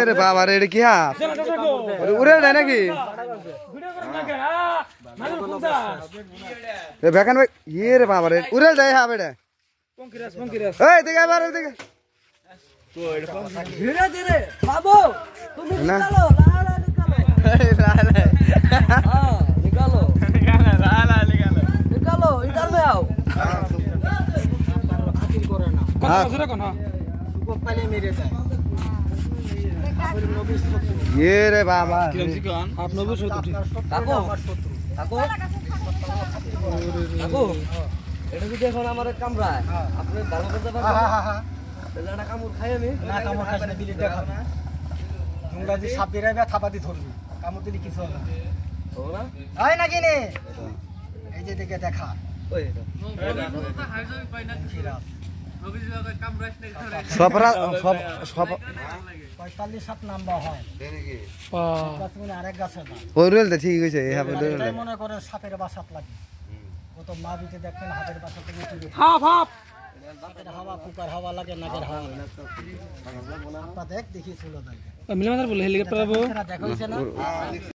রে বাবা রে, এটা কি হাত উড়ে দেয় নাকি ভেখান ভাই? ইয়ে রে বাবা রে, উড়ে দেয় হ্যাঁ বেটা। এই দেখে এবার দেখে ধীরে ধীরে বাবু তুমি না। নিকালো निकालो निकालो इधर में आओ ये रे बाबा কাকু কাকু কাকু এটা যদি এখন আমার কামড়ায় আপনি ভালো করতে পারবেন তাহলে একটা কামড় খাই আমি না কামড় খাস না দিলে দেখাবি তোমরা যে সাপ বেরাবে থাপাতি ধরবি কামড় দিলে কিছু হবে না ও না হয় নাকি নে এই যে দেখে দেখা ওই সবরা সব সব 45 সাপ নাম্বার হয় গাছ মানে আরেক গাছে না ওরুল তো ঠিক হইছে এই হাবে এটাই মনে করে সাপের বাসাত লাগে ও তো মা বিতে দেখবেন হাতের বাসা থেকে উঠে হাফ হাফ হাতের হাওয়া কুকার হাওয়া লাগে নাকের হাওয়া লাগে আপা দেখ দেখি চলো দেখ মিলে মাদার বলে হেলিকপ্টার দেখা হইছে না